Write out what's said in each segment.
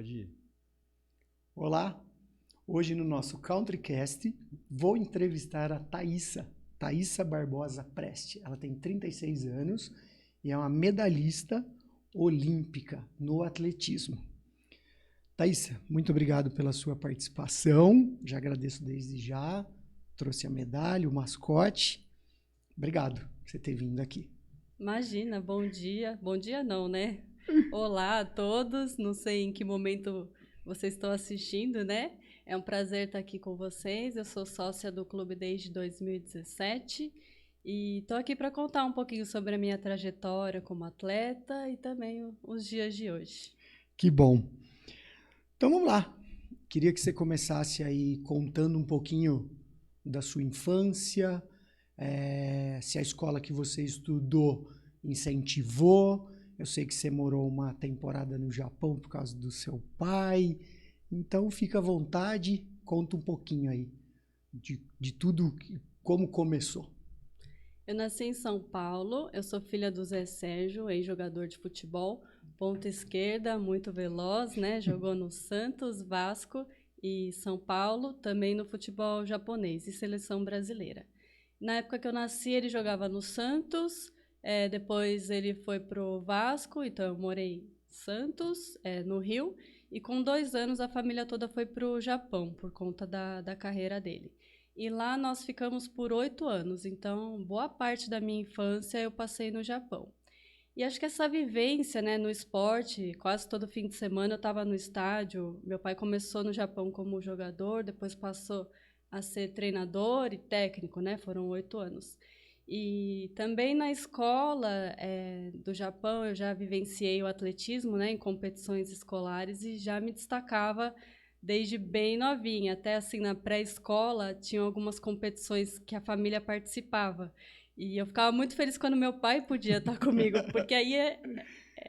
pode ir. Olá, hoje no nosso CountryCast vou entrevistar a Thaísa Barbosa Preste. Ela tem 36 anos e é uma medalhista olímpica no atletismo. Thaísa, muito obrigado pela sua participação, já agradeço desde já, trouxe a medalha, o mascote. Obrigado por você ter vindo aqui. Imagina, bom dia. Bom dia não, né? Olá a todos, não sei em que momento vocês estão assistindo, né? É um prazer estar aqui com vocês. Eu sou sócia do clube desde 2017 e estou aqui para contar um pouquinho sobre a minha trajetória como atleta e também os dias de hoje. Que bom. Então vamos lá. Queria que você começasse aí contando um pouquinho da sua infância, se a escola que você estudou incentivou. Eu sei que você morou uma temporada no Japão por causa do seu pai. Então fica à vontade, conta um pouquinho aí de tudo, como começou. Eu nasci em São Paulo, eu sou filha do Zé Sérgio, ex-jogador de futebol, ponta esquerda, muito veloz, né? Jogou no Santos, Vasco e São Paulo, também no futebol japonês e seleção brasileira. Na época que eu nasci, ele jogava no Santos, depois ele foi pro Vasco, então eu morei em Santos, no Rio, e com 2 anos a família toda foi pro Japão, por conta da carreira dele. E lá nós ficamos por 8 anos, então boa parte da minha infância eu passei no Japão. E acho que essa vivência, né, no esporte, quase todo fim de semana eu estava no estádio. Meu pai começou no Japão como jogador, depois passou a ser treinador e técnico, né? Foram 8 anos. E também na escola do Japão eu já vivenciei o atletismo, né, em competições escolares e já me destacava desde bem novinha. Até assim na pré-escola tinha algumas competições que a família participava. E eu ficava muito feliz quando meu pai podia estar comigo, porque aí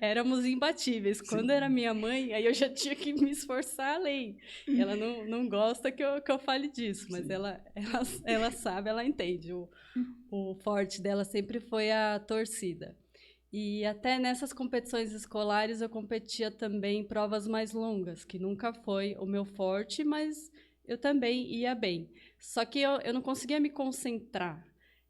éramos imbatíveis. Sim. Quando era minha mãe, aí eu já tinha que me esforçar além. Ela não gosta que eu fale disso, mas ela sabe, ela entende. O forte dela sempre foi a torcida. E até nessas competições escolares eu competia também em provas mais longas, que nunca foi o meu forte, mas eu também ia bem. Só que eu não conseguia me concentrar.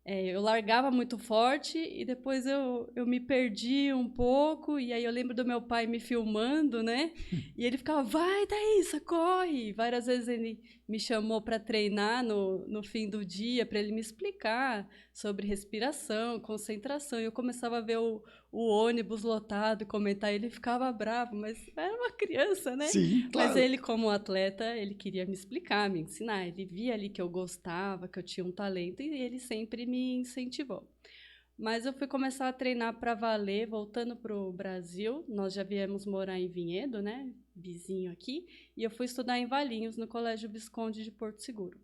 Eu largava muito forte e depois eu me perdi um pouco. E aí eu lembro do meu pai me filmando, né? E ele ficava, vai, Thaísa, corre! E várias vezes ele me chamou para treinar no fim do dia, para ele me explicar sobre respiração, concentração. E eu começava a ver o ônibus lotado e comentar. Ele ficava bravo, mas era uma criança, né? Sim, claro. Mas ele, como atleta, ele queria me explicar, me ensinar. Ele via ali que eu gostava, que eu tinha um talento e ele sempre me incentivou. Mas eu fui começar a treinar para valer, voltando para o Brasil. Nós já viemos morar em Vinhedo, né? Vizinho aqui. E eu fui estudar em Valinhos, no Colégio Visconde de Porto Seguro,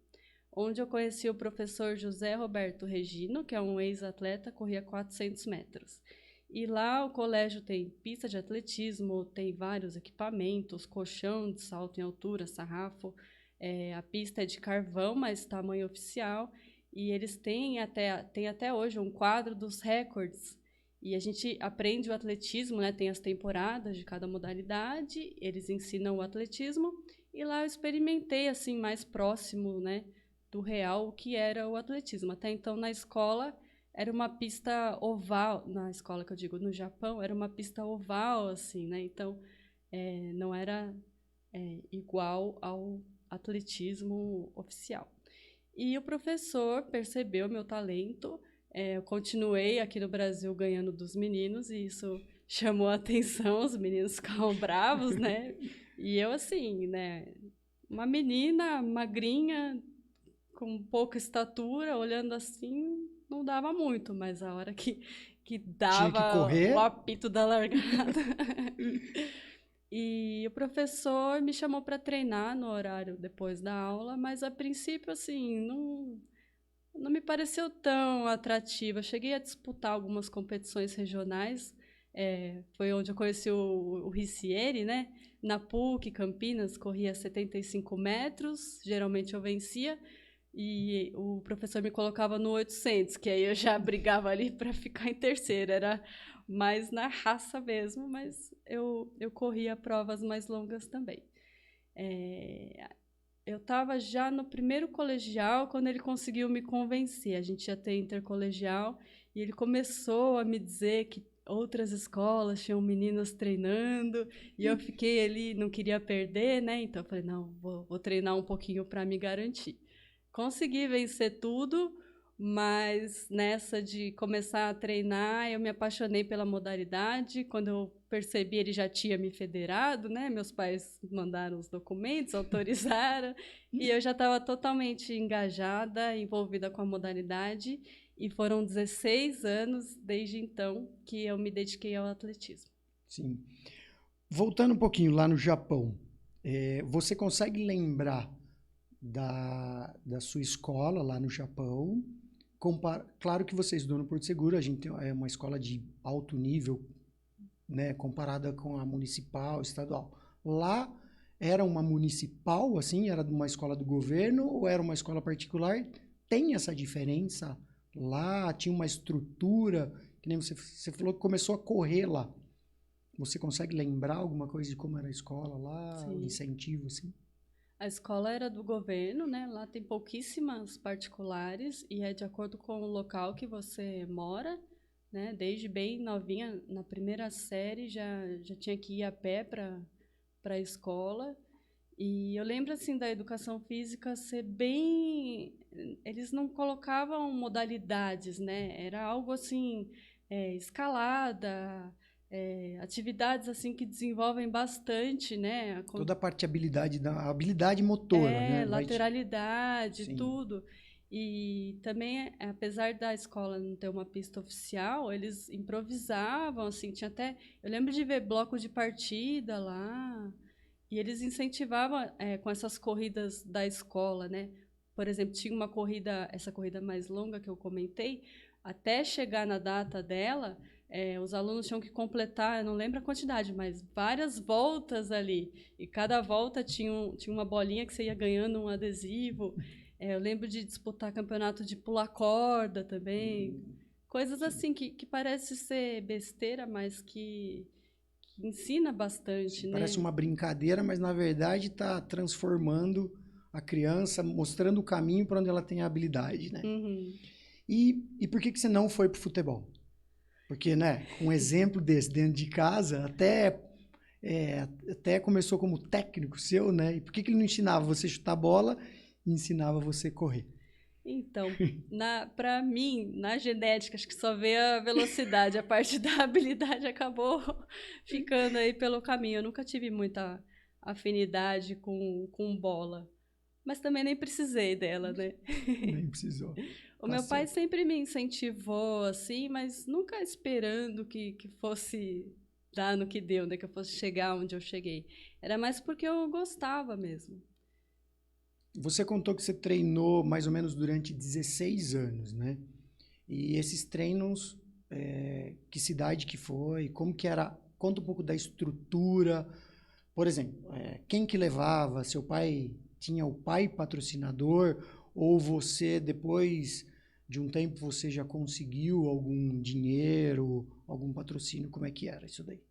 onde eu conheci o professor José Roberto Regino, que é um ex-atleta, corria 400 metros. E lá o colégio tem pista de atletismo, tem vários equipamentos, colchão de salto em altura, sarrafo. A pista é de carvão, mas tamanho oficial. E eles têm até hoje um quadro dos recordes. E a gente aprende o atletismo, né? Tem as temporadas de cada modalidade, eles ensinam o atletismo. E lá eu experimentei assim mais próximo, né, do real o que era o atletismo. Até então, na escola, era uma pista oval, na escola que eu digo, no Japão, era uma pista oval, assim, né? Então, não era igual ao atletismo oficial. E o professor percebeu meu talento, eu continuei aqui no Brasil ganhando dos meninos, e isso chamou a atenção, os meninos ficavam bravos, né? E eu, assim, né, uma menina magrinha, com pouca estatura, olhando assim, não dava muito, mas a hora que Tinha que dava correr. o apito da largada. E o professor me chamou para treinar no horário depois da aula, mas a princípio, assim, não me pareceu tão atrativa. Eu cheguei a disputar algumas competições regionais, foi onde eu conheci o Ricieri, né? Na PUC, Campinas, corria 75 metros, geralmente eu vencia. e o professor me colocava no 800, que aí eu já brigava ali para ficar em terceiro, era mais na raça mesmo, mas eu corria provas mais longas também. Eu estava já no primeiro colegial quando ele conseguiu me convencer. A gente ia ter intercolegial e ele começou a me dizer que outras escolas tinham meninas treinando e eu fiquei ali, não queria perder, né? Então eu falei, não, vou treinar um pouquinho para me garantir. Consegui vencer tudo, mas nessa de começar a treinar, eu me apaixonei pela modalidade. Quando eu percebi, ele já tinha me federado, né? Meus pais mandaram os documentos, autorizaram, e eu já estava totalmente engajada, envolvida com a modalidade, e foram 16 anos desde então que eu me dediquei ao atletismo. Sim. Voltando um pouquinho lá no Japão, você consegue lembrar da sua escola lá no Japão? Claro que você estudou no Porto Seguro, a gente é uma escola de alto nível, né, comparada com a municipal, estadual. Lá era uma municipal, assim, era uma escola do governo ou era uma escola particular? Tem essa diferença? Lá tinha uma estrutura, que nem você falou que começou a correr lá. Você consegue lembrar alguma coisa de como era a escola lá, Sim. o incentivo, assim? A escola era do governo, né? Lá tem pouquíssimas particulares e é de acordo com o local que você mora, né? Desde bem novinha, na primeira série já tinha que ir a pé para a escola. E eu lembro assim da educação física ser bem, eles não colocavam modalidades, né? Era algo assim, escalada, atividades assim que desenvolvem bastante, né? Toda a parte de habilidade, da habilidade motora, né? Lateralidade, Sim. tudo. E também, apesar da escola não ter uma pista oficial, eles improvisavam, assim, tinha até... Eu lembro de ver bloco de partida lá, e eles incentivavam com essas corridas da escola, né? Por exemplo, tinha uma corrida, essa corrida mais longa que eu comentei, até chegar na data dela, os alunos tinham que completar, eu não lembro a quantidade, mas várias voltas ali. E cada volta tinha uma bolinha que você ia ganhando um adesivo. Eu lembro de disputar campeonato de pular corda também. Coisas assim que parece ser besteira, mas que ensina bastante, né? Parece uma brincadeira, mas na verdade está transformando a criança, mostrando o caminho para onde ela tem a habilidade, né? Uhum. E por que você não foi pro futebol? Porque, né, um exemplo desse dentro de casa, até começou como técnico seu, né? E por que ele não ensinava você a chutar bola e ensinava você a correr? Então, para mim, na genética, acho que só veio a velocidade, a parte da habilidade acabou ficando aí pelo caminho. Eu nunca tive muita afinidade com bola, mas também nem precisei dela, né? Nem precisou. O Tá meu pai certo. sempre me incentivou, assim, mas nunca esperando que fosse dar no que deu, né? Que eu fosse chegar onde eu cheguei. Era mais porque eu gostava mesmo. Você contou que você treinou mais ou menos durante 16 anos, né? E esses treinos, que cidade que foi? Como que era? Conta um pouco da estrutura. Por exemplo, quem que levava? Seu pai tinha o pai patrocinador? Ou você, depois de um tempo, você já conseguiu algum dinheiro, algum patrocínio? Como é que era isso daí?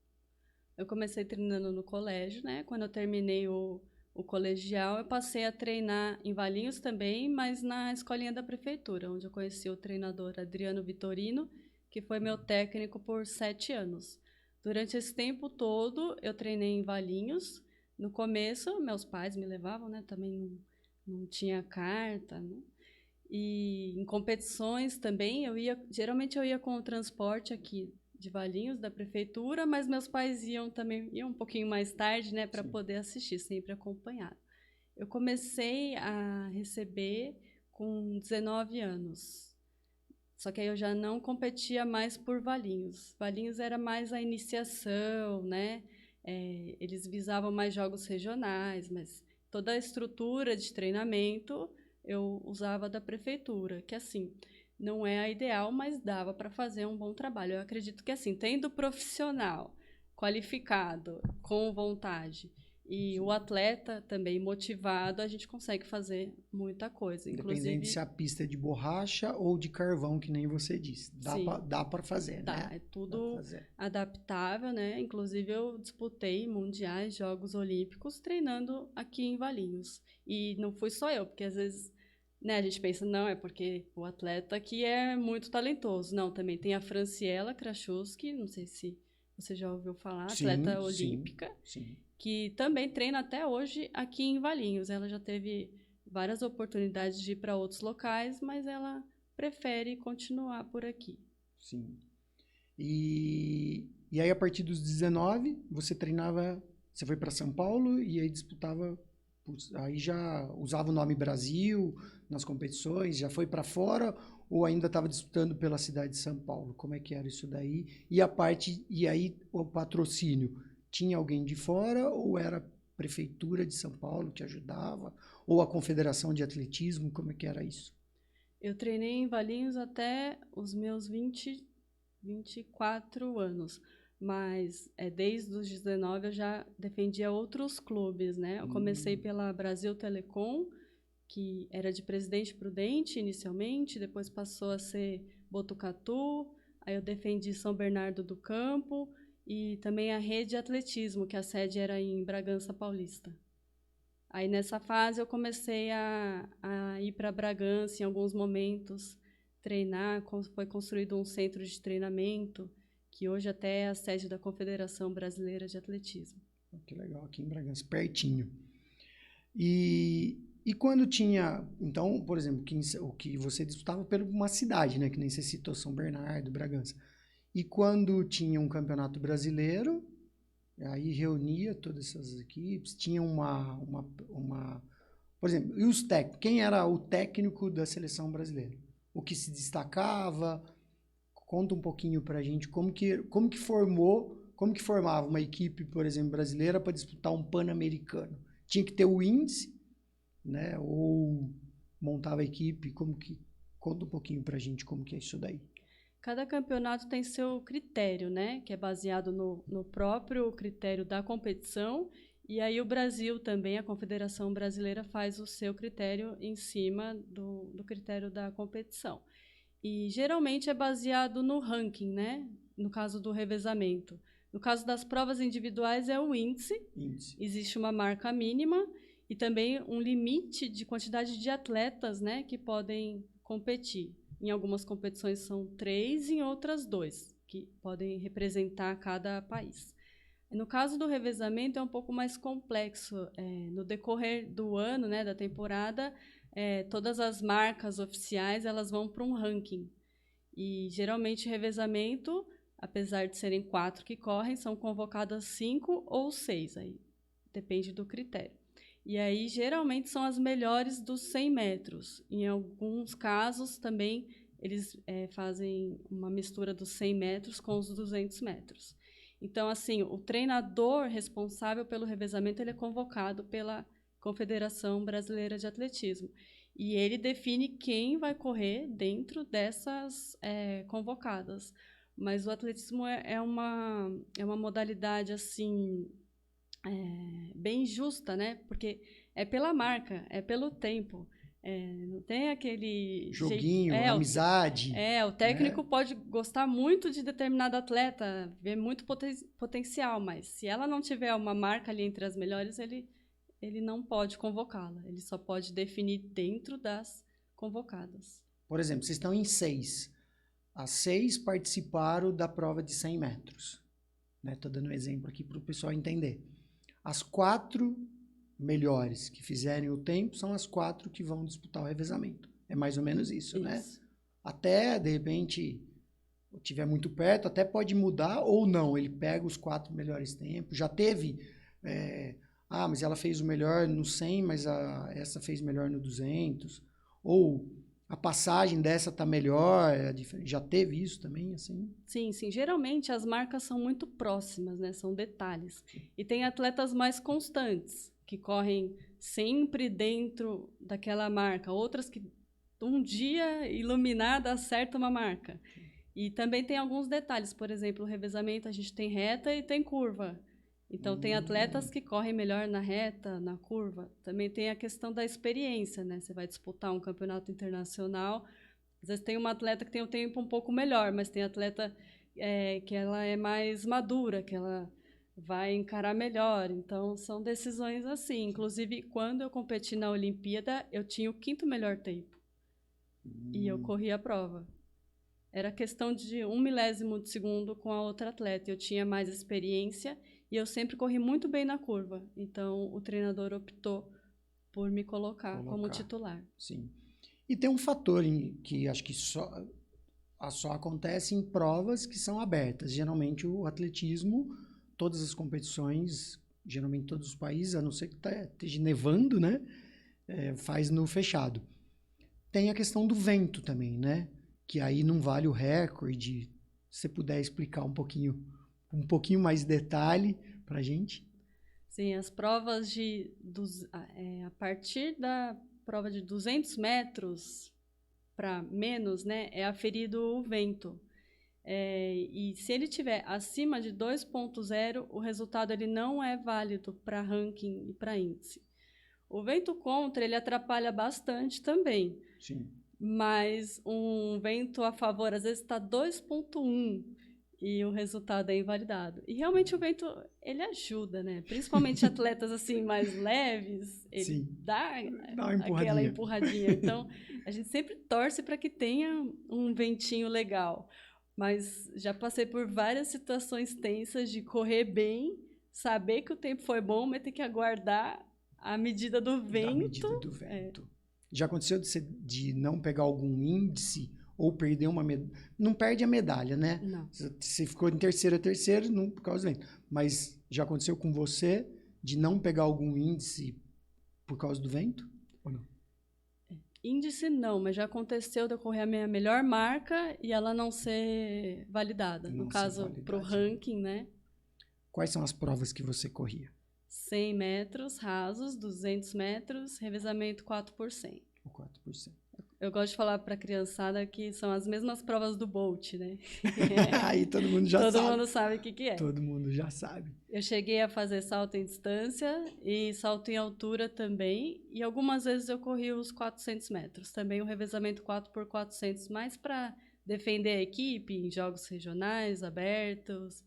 Eu comecei treinando no colégio, né? Quando eu terminei o colegial, eu passei a treinar em Valinhos também, mas na escolinha da prefeitura, onde eu conheci o treinador Adriano Vitorino, que foi meu técnico por 7 anos. Durante esse tempo todo, eu treinei em Valinhos. No começo, meus pais me levavam, né? Também não tinha carta, né? E em competições também, geralmente eu ia com o transporte aqui de Valinhos, da prefeitura, mas meus pais iam um pouquinho mais tarde, né, para Sim. poder assistir, sempre acompanhado. Eu comecei a receber com 19 anos. Só que aí eu já não competia mais por Valinhos. Valinhos era mais a iniciação, né? Eles visavam mais jogos regionais, mas toda a estrutura de treinamento eu usava da prefeitura, que assim, não é a ideal, mas dava para fazer um bom trabalho. Eu acredito que assim, tendo profissional qualificado, com vontade E Sim. o atleta também motivado, a gente consegue fazer muita coisa. Independente se a pista é de borracha ou de carvão, que nem você disse. Sim, Dá para fazer, dá. né? É Dá para tudo fazer. adaptável, né? Inclusive, eu disputei mundiais, Jogos Olímpicos, treinando aqui em Valinhos. E não fui só eu, porque às vezes, né, a gente pensa, não, é porque o atleta aqui é muito talentoso. Não, também tem a Franciela Kraszewski, não sei se você já ouviu falar, atleta Sim, sim, olímpica, sim. que também treina até hoje aqui em Valinhos. Ela já teve várias oportunidades de ir para outros locais, mas ela prefere continuar por aqui. Sim. E aí, a partir dos 19, você treinava, você foi para São Paulo e aí disputava, aí já usava o nome Brasil nas competições, já foi para fora ou ainda estava disputando pela cidade de São Paulo? Como é que era isso daí? E aí o patrocínio, tinha alguém de fora ou era a prefeitura de São Paulo que ajudava? Ou a Confederação de Atletismo, como é que era isso? Eu treinei em Valinhos até os meus 24 anos, mas desde os 19 eu já defendia outros clubes, né? Eu comecei Hum, pela Brasil Telecom, que era de Presidente Prudente inicialmente, depois passou a ser Botucatu, aí eu defendi São Bernardo do Campo e também a Rede Atletismo, que a sede era em Bragança Paulista. Aí nessa fase eu comecei a ir para Bragança em alguns momentos, treinar, foi construído um centro de treinamento, que hoje até é a sede da Confederação Brasileira de Atletismo. que legal, aqui em Bragança, pertinho. E quando tinha, então, por exemplo, o que você disputava por uma cidade, né? Que nem você citou São Bernardo, Bragança. E quando tinha um campeonato brasileiro, aí reunia todas essas equipes, tinha por exemplo, e os técnicos? Quem era o técnico da seleção brasileira? O que se destacava? Conta um pouquinho pra gente como que formava uma equipe, por exemplo, brasileira para disputar um Pan-Americano. Tinha que ter o índice, né? Ou montava a equipe, conta um pouquinho pra gente como que é isso daí. Cada campeonato tem seu critério, né? Que é baseado no próprio critério da competição. E aí o Brasil também, a Confederação Brasileira, faz o seu critério em cima do critério da competição. E geralmente é baseado no ranking, né? No caso do revezamento. No caso das provas individuais é o índice. Existe uma marca mínima e também um limite de quantidade de atletas, né, que podem competir. Em algumas competições são 3, em outras 2, que podem representar cada país. No caso do revezamento é um pouco mais complexo. No decorrer do ano, né, da temporada, todas as marcas oficiais elas vão para um ranking. E geralmente revezamento, apesar de serem 4 que correm, são convocadas 5 ou 6, aí depende do critério. E aí geralmente são as melhores dos 100 metros. Em alguns casos também eles fazem uma mistura dos 100 metros com os 200 metros. Então, assim, o treinador responsável pelo revezamento ele é convocado pela Confederação Brasileira de Atletismo. E ele define quem vai correr dentro dessas convocadas. Mas o atletismo é uma modalidade, assim, bem justa, né? Porque é pela marca, é pelo tempo. Não tem aquele jeito. Joguinho, amizade, O né? técnico pode gostar muito de determinado atleta, ver muito potencial, mas se ela não tiver uma marca ali entre as melhores, ele não pode convocá-la. Ele só pode definir dentro das convocadas. Por exemplo, vocês estão em 6. As 6 participaram da prova de 100 metros. Estou dando um exemplo aqui para o pessoal entender. As 4 melhores que fizerem o tempo são as 4 que vão disputar o revezamento. É mais ou menos isso, né? Até, de repente, estiver muito perto, até pode mudar ou não. Ele pega os 4 melhores tempos. Já teve... mas ela fez o melhor no 100, mas essa fez melhor no 200. Ou a passagem dessa tá melhor. Já teve isso também, assim? Sim, sim. Geralmente as marcas são muito próximas, né? São detalhes. E tem atletas mais constantes, que correm sempre dentro daquela marca. Outras que um dia iluminada acerta uma marca. E também tem alguns detalhes. Por exemplo, o revezamento a gente tem reta e tem curva. Então, tem atletas que correm melhor na reta, na curva. Também tem a questão da experiência, né? Você vai disputar um campeonato internacional. Às vezes tem uma atleta que tem um tempo um pouco melhor, mas tem atleta que ela é mais madura, que ela vai encarar melhor. Então, são decisões assim. Inclusive, quando eu competi na Olimpíada, eu tinha o 5º melhor tempo. E eu corri a prova. Era questão de 1 milésimo de segundo com a outra atleta. Eu tinha mais experiência e eu sempre corri muito bem na curva. Então, o treinador optou por me colocar como titular. Sim. E tem um fator que acho que só acontece em provas que são abertas. Geralmente, o atletismo, todas as competições, geralmente em todos os países, a não ser que esteja nevando, né? Faz no fechado. Tem a questão do vento também, né? Que aí não vale o recorde. Se você puder explicar um pouquinho mais detalhe para a gente. Sim, as provas a partir da prova de 200 metros para menos, né, é aferido o vento. E se ele tiver acima de 2.0, o resultado ele não é válido para ranking e para índice. O vento contra, ele atrapalha bastante também. Sim. Mas um vento a favor, às vezes está 2.1 e o resultado é invalidado. E realmente o vento, ele ajuda, né? Principalmente atletas assim mais leves, ele dá aquela empurradinha. Então, a gente sempre torce para que tenha um ventinho legal. Mas já passei por várias situações tensas de correr bem, saber que o tempo foi bom, mas ter que aguardar a medida do vento. A medida do vento. Já aconteceu de não pegar algum índice ou perder uma medalha? Não perde a medalha, né? Não. Você ficou em terceiro, não por causa do vento. Mas já aconteceu com você de não pegar algum índice por causa do vento? Ou não? Índice não, mas já aconteceu de eu correr a minha melhor marca e ela não ser validada. No caso, para o ranking, né? Quais são as provas que você corria? 100 metros rasos, 200 metros, revezamento 4%. O 4%. Eu gosto de falar para a criançada que são as mesmas provas do Bolt, né? Aí todo mundo já sabe. Todo mundo sabe o que é. Todo mundo já sabe. Eu cheguei a fazer salto em distância e salto em altura também. E algumas vezes eu corri os 400 metros. Também o revezamento 4x400, mais para defender a equipe em jogos regionais, abertos,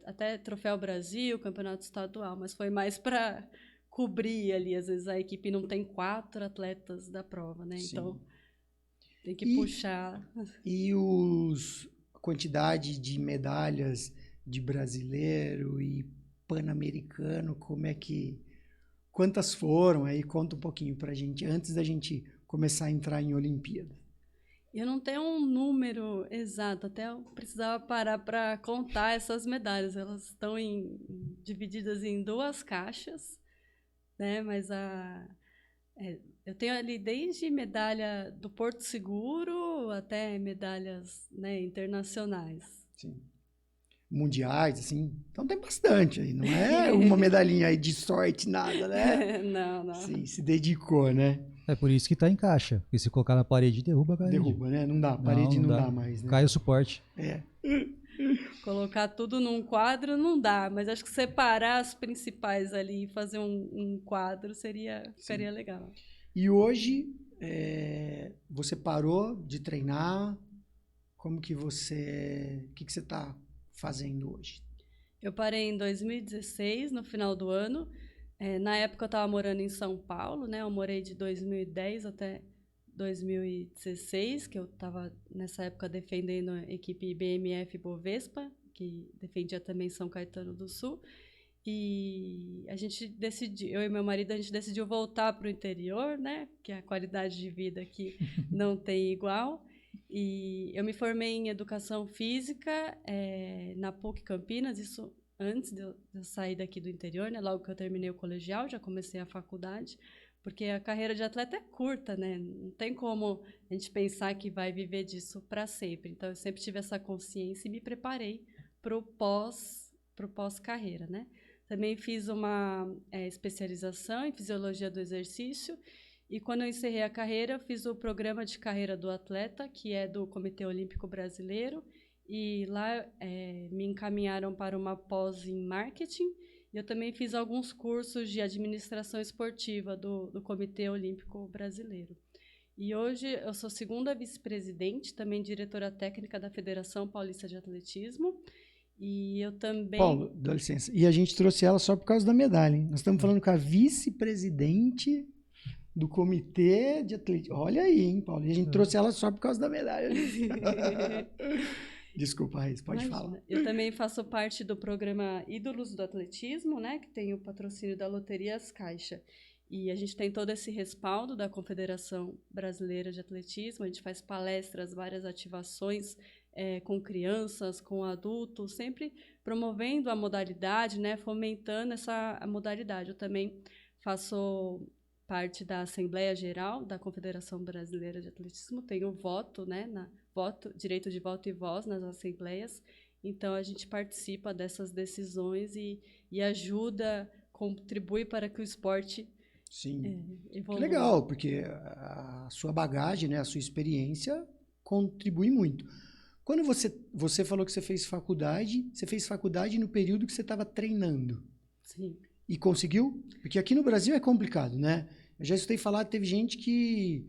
até Troféu Brasil, Campeonato Estadual. Mas foi mais para cobrir ali. Às vezes a equipe não tem 4 atletas da prova, né? Sim. Então tem que puxar. E a quantidade de medalhas de brasileiro e pan-americano, quantas foram? Aí conta um pouquinho pra gente, antes da gente começar a entrar em Olimpíada. Eu não tenho um número exato, até eu precisava parar para contar essas medalhas. Elas estão divididas em 2 caixas, né? Mas eu tenho ali desde medalha do Porto Seguro até medalhas, né, internacionais. Sim. Mundiais, assim. Então tem bastante aí, não é uma medalhinha aí de sorte, nada, né? Não. Sim, se dedicou, né? É por isso que tá em caixa. Porque se colocar na parede, derruba a parede. Derruba, né? Não dá, a parede não dá mais, né? Cai o suporte. Colocar tudo num quadro não dá, mas acho que separar as principais ali e fazer um quadro seria legal. E hoje, você parou de treinar? Como que você... O que você está fazendo hoje? Eu parei em 2016, no final do ano. Na época eu estava morando em São Paulo, né? Eu morei de 2010 até 2016, que eu estava nessa época defendendo a equipe BMF Bovespa, que defendia também São Caetano do Sul. E a gente decidiu, eu e meu marido, a gente decidiu voltar para o interior, né? Que a qualidade de vida aqui não tem igual. E eu me formei em Educação Física na PUC Campinas, isso antes de eu sair daqui do interior, né? Logo que eu terminei o colegial, já comecei a faculdade, porque a carreira de atleta é curta, né? Não tem como a gente pensar que vai viver disso para sempre. Então, eu sempre tive essa consciência e me preparei para o pós-carreira, né? Também fiz uma especialização em Fisiologia do Exercício. E quando eu encerrei a carreira, eu fiz o programa de carreira do atleta, que é do Comitê Olímpico Brasileiro. E lá me encaminharam para uma pós em marketing. E eu também fiz alguns cursos de administração esportiva do Comitê Olímpico Brasileiro. E hoje eu sou segunda vice-presidente, também diretora técnica da Federação Paulista de Atletismo. E eu também... Paulo, dá licença. E a gente trouxe ela só por causa da medalha, hein? Nós estamos falando com a vice-presidente do Comitê de Atletismo. Olha aí, hein, Paulo? E a gente trouxe ela só por causa da medalha. Desculpa, Raíssa, pode falar. Eu também faço parte do programa Ídolos do Atletismo, né, que tem o patrocínio da Loterias Caixa. E a gente tem todo esse respaldo da Confederação Brasileira de Atletismo. A gente faz palestras, várias ativações com crianças, com adultos, sempre promovendo a modalidade, né, fomentando a modalidade. Eu também faço parte da Assembleia Geral da Confederação Brasileira de Atletismo, tenho voto, né, direito de voto e voz nas assembleias, então a gente participa dessas decisões e ajuda, contribui para que o esporte evolua. Que legal, porque a sua bagagem, né, a sua experiência contribui muito. Quando você falou que você fez faculdade no período que você estava treinando. Sim. E conseguiu? Porque aqui no Brasil é complicado, né? Eu já escutei falar, teve gente que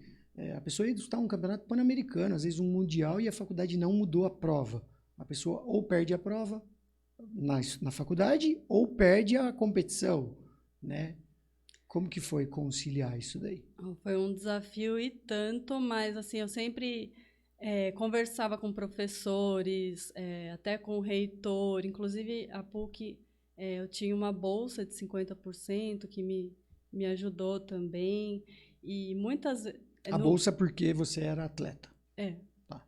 a pessoa ia disputar um campeonato pan-americano, às vezes um mundial, e a faculdade não mudou a prova. A pessoa ou perde a prova na faculdade ou perde a competição, né? Como que foi conciliar isso daí? Foi um desafio e tanto, mas assim, eu sempre conversava com professores, até com o reitor, inclusive a PUC, eu tinha uma bolsa de 50% que me ajudou também, e muitas... A bolsa porque você era atleta. Tá.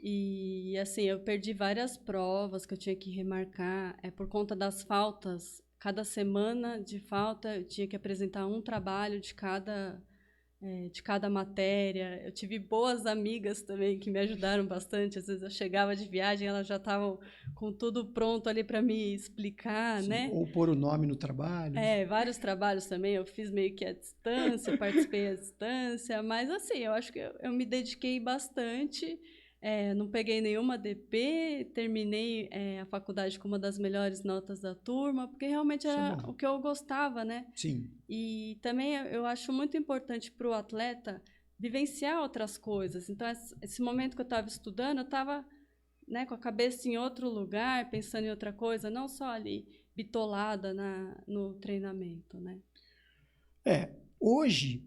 E assim, eu perdi várias provas que eu tinha que remarcar, por conta das faltas. Cada semana de falta eu tinha que apresentar um trabalho de cada matéria. Eu tive boas amigas também que me ajudaram bastante. Às vezes eu chegava de viagem, elas já estavam com tudo pronto ali para me explicar, Sim, né? ou pôr o nome no trabalho. Vários trabalhos também. Eu fiz meio que à distância, participei à distância, mas assim, eu acho que eu me dediquei bastante. Não peguei nenhuma DP, terminei a faculdade com uma das melhores notas da turma, porque realmente era o que eu gostava, né? Sim. E também eu acho muito importante para o atleta vivenciar outras coisas. Então, esse momento que eu estava estudando, eu estava, né, com a cabeça em outro lugar, pensando em outra coisa, não só ali bitolada no treinamento, né? Hoje,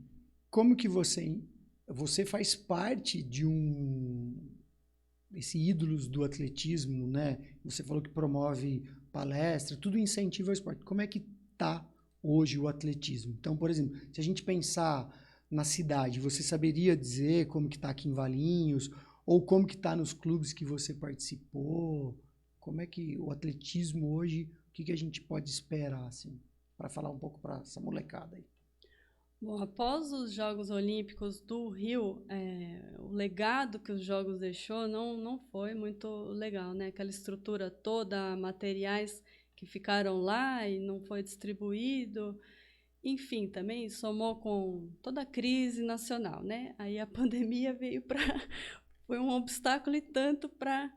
como que você faz parte de esse ídolos do atletismo, né? Você falou que promove palestra, tudo incentiva ao esporte. Como é que está hoje o atletismo? Então, por exemplo, se a gente pensar na cidade, você saberia dizer como que está aqui em Valinhos, ou como que está nos clubes que você participou? Como é que o atletismo hoje, o que a gente pode esperar, assim, para falar um pouco para essa molecada aí? Bom, após os Jogos Olímpicos do Rio, o legado que os Jogos deixou não foi muito legal, né? Aquela estrutura toda, materiais que ficaram lá e não foi distribuído. Enfim, também somou com toda a crise nacional, né? Aí a pandemia veio foi um obstáculo e tanto para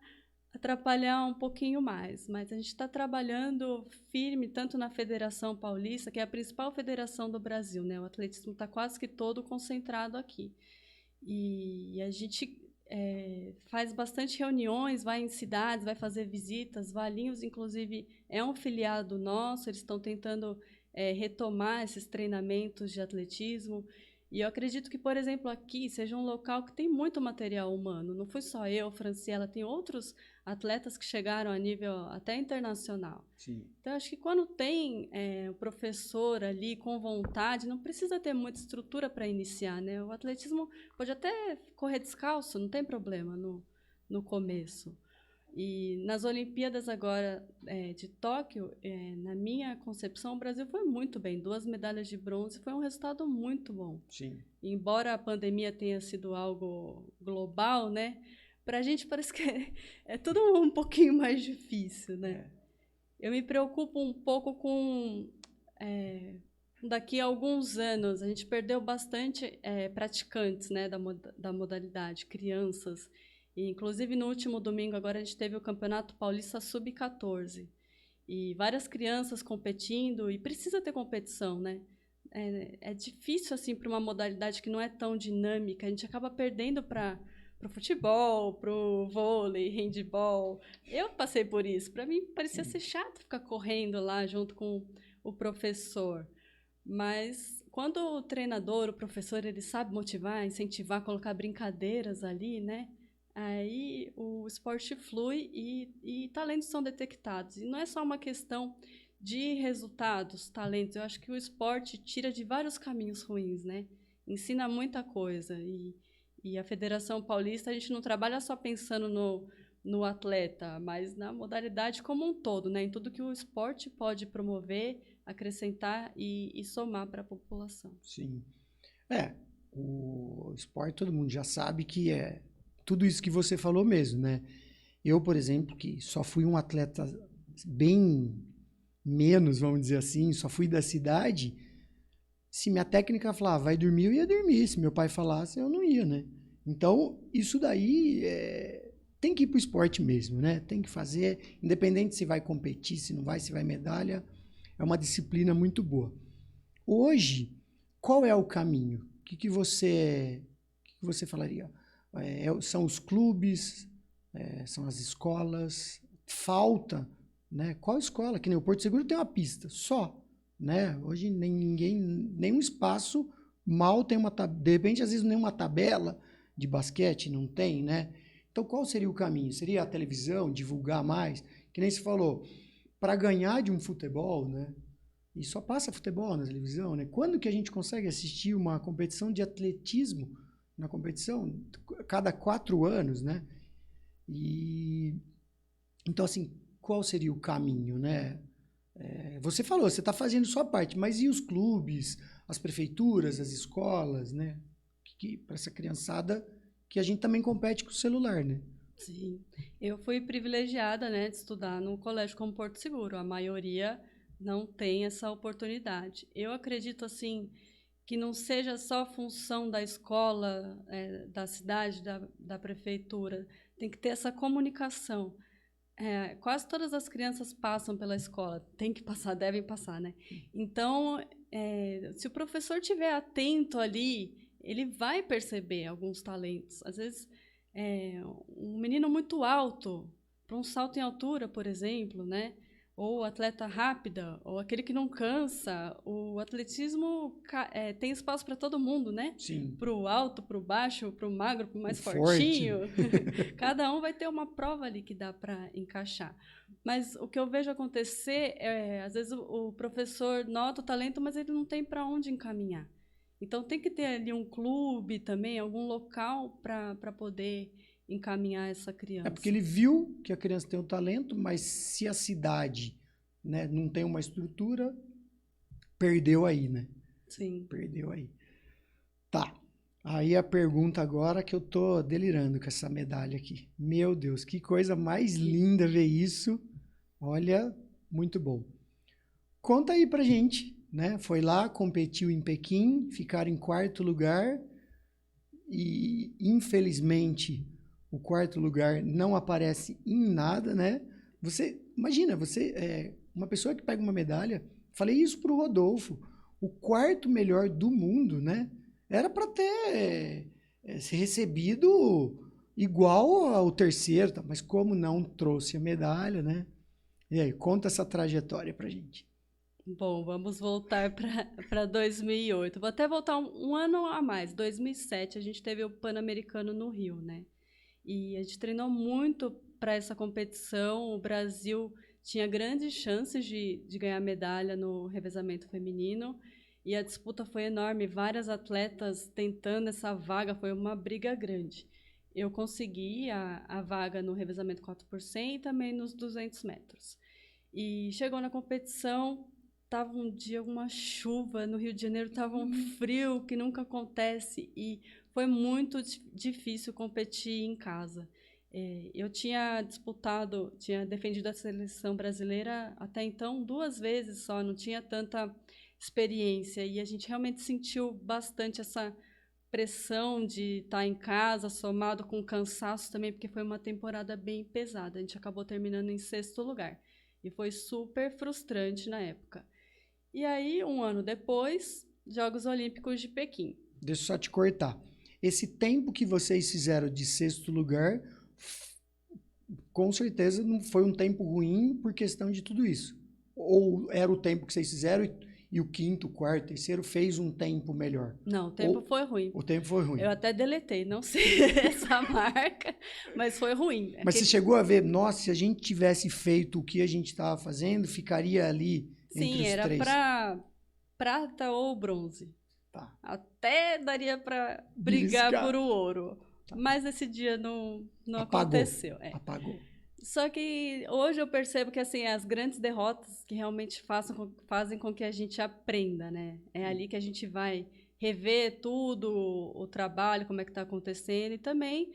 atrapalhar um pouquinho mais, mas a gente está trabalhando firme tanto na Federação Paulista, que é a principal federação do Brasil, né? O atletismo está quase que todo concentrado aqui. E a gente faz bastante reuniões, vai em cidades, vai fazer visitas. Valinhos, inclusive, é um filiado nosso, eles estão tentando retomar esses treinamentos de atletismo. E eu acredito que, por exemplo, aqui seja um local que tem muito material humano. Não fui só eu, Franciela, tem outros atletas que chegaram a nível até internacional. Sim. Então, acho que quando tem o professor ali com vontade, não precisa ter muita estrutura para iniciar, né? O atletismo pode até correr descalço, não tem problema no começo. E nas Olimpíadas agora de Tóquio, na minha concepção, o Brasil foi muito bem. 2 medalhas de bronze foi um resultado muito bom. Sim. Embora a pandemia tenha sido algo global, né? Para a gente parece que é tudo um pouquinho mais difícil, né? Eu me preocupo um pouco com daqui a alguns anos. A gente perdeu bastante praticantes, né, da modalidade, crianças. E, inclusive, no último domingo, agora a gente teve o Campeonato Paulista Sub-14. e várias crianças competindo, e precisa ter competição, né? É difícil, assim, para uma modalidade que não é tão dinâmica, a gente acaba perdendo para o futebol, para o vôlei, handball. Eu passei por isso, para mim parecia ser chato ficar correndo lá junto com o professor, mas quando o treinador, o professor, ele sabe motivar, incentivar, colocar brincadeiras ali, né? Aí o esporte flui e talentos são detectados. E não é só uma questão de resultados, talentos. Eu acho que o esporte tira de vários caminhos ruins, né? Ensina muita coisa. E a Federação Paulista, a gente não trabalha só pensando no atleta, mas na modalidade como um todo, né? Em tudo que o esporte pode promover, acrescentar e somar para a população. Sim. O esporte todo mundo já sabe que é tudo isso que você falou mesmo, né? Eu, por exemplo, que só fui um atleta bem menos, vamos dizer assim, só fui da cidade, se minha técnica falava, vai dormir, eu ia dormir. Se meu pai falasse, eu não ia, né? Então, isso daí tem que ir pro esporte mesmo, né? Tem que fazer, independente se vai competir, se não vai, se vai medalha, é uma disciplina muito boa. Hoje, qual é o caminho? O que você falaria? São os clubes, são as escolas, falta, né? Qual escola? Que nem o Porto Seguro tem uma pista só, né? Hoje nenhum espaço mal tem de repente às vezes nenhuma tabela de basquete não tem, né? Então qual seria o caminho? Seria a televisão, divulgar mais? Que nem se falou, para ganhar de um futebol, né? E só passa futebol na televisão, né? Quando que a gente consegue assistir uma competição de atletismo na competição? Cada 4 anos, né? Então, assim, qual seria o caminho, né? Você falou, você está fazendo sua parte, mas e os clubes, as prefeituras, as escolas, né? Para essa criançada que a gente também compete com o celular, né? Sim. Eu fui privilegiada, né, de estudar num colégio como Porto Seguro. A maioria não tem essa oportunidade. Eu acredito, assim, que não seja só função da escola, da cidade, da prefeitura. Tem que ter essa comunicação. Quase todas as crianças passam pela escola. Tem que passar, devem passar, né? Então, se o professor estiver atento ali, ele vai perceber alguns talentos. Às vezes, um menino muito alto, para um salto em altura, por exemplo, né? Ou atleta rápida, ou aquele que não cansa. O atletismo tem espaço para todo mundo, né? Sim. Para o alto, para o baixo, para o magro, para o mais forte. fortinho. Cada um vai ter uma prova ali que dá para encaixar. Mas o que eu vejo acontecer às vezes o professor nota o talento, mas ele não tem para onde encaminhar. Então tem que ter ali um clube também, algum local para poder encaminhar essa criança. Porque ele viu que a criança tem um talento, mas se a cidade, né, não tem uma estrutura, perdeu aí, né? Sim. Perdeu aí. Tá. Aí a pergunta agora que eu tô delirando com essa medalha aqui. Meu Deus, que coisa mais linda ver isso. Olha, muito bom. Conta aí pra gente, né? Foi lá, competiu em Pequim, ficaram em 4º lugar e, infelizmente, o 4º lugar não aparece em nada, né? Você, imagina, uma pessoa que pega uma medalha, falei isso pro Rodolfo, o 4º melhor do mundo, né? Era para ter se recebido igual ao 3º, tá? Mas como não trouxe a medalha, né? E aí, conta essa trajetória pra gente. Bom, vamos voltar para 2008. Vou até voltar um ano a mais. 2007, a gente teve o Pan-Americano no Rio, né? E a gente treinou muito para essa competição. O Brasil tinha grandes chances de ganhar medalha no revezamento feminino. E a disputa foi enorme. Várias atletas tentando essa vaga. Foi uma briga grande. Eu consegui a vaga no revezamento 4% e também nos 200 metros. E chegou na competição, estava um dia uma chuva, no Rio de Janeiro estava um frio que nunca acontece e foi muito difícil competir em casa. Eu tinha defendido a seleção brasileira até então 2 vezes só, não tinha tanta experiência e a gente realmente sentiu bastante essa pressão de estar em casa, somado com cansaço também, porque foi uma temporada bem pesada. A gente acabou terminando em 6º lugar. E foi super frustrante na época. E aí, um ano depois, Jogos Olímpicos de Pequim. Deixa eu só te cortar. Esse tempo que vocês fizeram de 6º lugar, com certeza não foi um tempo ruim por questão de tudo isso. Ou era o tempo que vocês fizeram e o 5º, 4º, 3º fez um tempo melhor? Não, o tempo foi ruim. O tempo foi ruim. Eu até deletei, não sei essa marca, mas foi ruim. Mas você chegou a ver, nossa, se a gente tivesse feito o que a gente estava fazendo, ficaria ali entre os 3. Sim, era para prata ou bronze. Tá. Até daria para brigar por o ouro. Tá. Mas esse dia não aconteceu. Apagou. Só que hoje eu percebo que assim, as grandes derrotas que realmente fazem com que a gente aprenda, né? É ali que a gente vai rever tudo, o trabalho, como é que está acontecendo. E também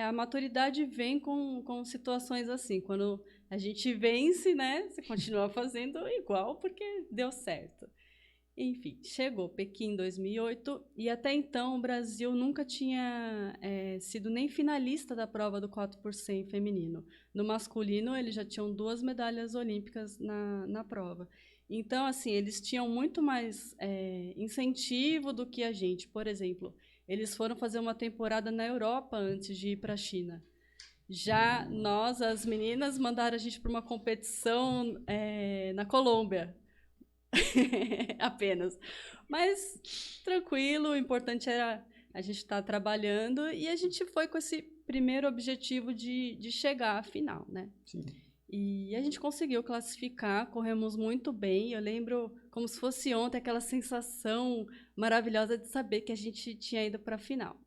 a maturidade vem com situações assim. Quando a gente vence, né? Você continua fazendo igual porque deu certo. Enfim, chegou Pequim em 2008 e até então o Brasil nunca tinha sido nem finalista da prova do 4x100 feminino. No masculino, eles já tinham 2 medalhas olímpicas na prova. Então, assim, eles tinham muito mais incentivo do que a gente. Por exemplo, eles foram fazer uma temporada na Europa antes de ir para a China. Já nós, as meninas, mandaram a gente para uma competição na Colômbia. Apenas. Mas tranquilo, o importante era a gente estar trabalhando e a gente foi com esse primeiro objetivo de chegar à final, né? Sim. E a gente conseguiu classificar, corremos muito bem. Eu lembro como se fosse ontem aquela sensação maravilhosa de saber que a gente tinha ido para a final.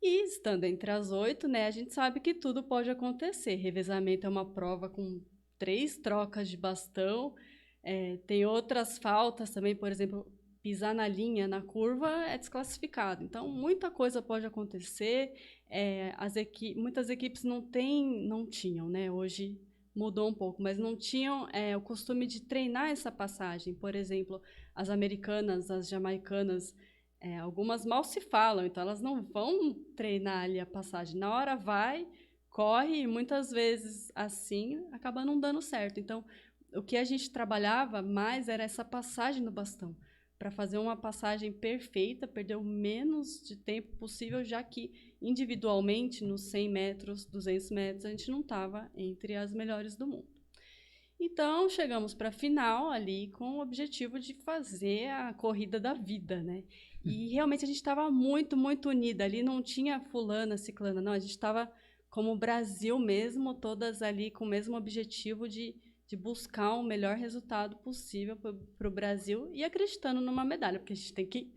E estando entre as 8, né, a gente sabe que tudo pode acontecer. Revezamento é uma prova com 3 trocas de bastão. Tem outras faltas também, por exemplo, pisar na linha, na curva, é desclassificado. Então, muita coisa pode acontecer. Muitas equipes não tinham, né? Hoje mudou um pouco, mas não tinham o costume de treinar essa passagem. Por exemplo, as americanas, as jamaicanas, algumas mal se falam, então elas não vão treinar ali a passagem. Na hora vai, corre, e muitas vezes assim acaba não dando certo. Então, o que a gente trabalhava mais era essa passagem no bastão, para fazer uma passagem perfeita, perder o menos de tempo possível, já que individualmente, nos 100 metros, 200 metros, a gente não estava entre as melhores do mundo. Então, chegamos para a final ali com o objetivo de fazer a corrida da vida, né? E realmente a gente estava muito, muito unida. Ali não tinha fulana, ciclana, não. A gente estava como o Brasil mesmo, todas ali com o mesmo objetivo de buscar o melhor resultado possível para o Brasil e acreditando numa medalha, porque a gente tem que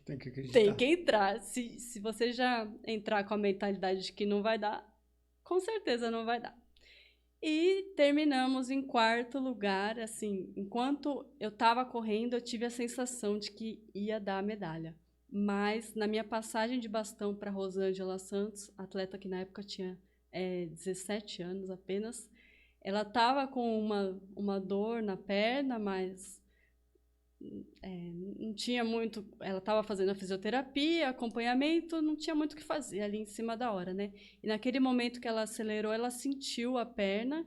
acreditar. Tem que entrar. Se você já entrar com a mentalidade de que não vai dar, com certeza não vai dar. E terminamos em 4º lugar. Assim, enquanto eu estava correndo, eu tive a sensação de que ia dar a medalha. Mas na minha passagem de bastão para Rosângela Santos, atleta que na época tinha 17 anos apenas, ela estava com uma dor na perna, mas não tinha muito. Ela estava fazendo a fisioterapia, acompanhamento, não tinha muito o que fazer ali em cima da hora, né? E naquele momento que ela acelerou, ela sentiu a perna,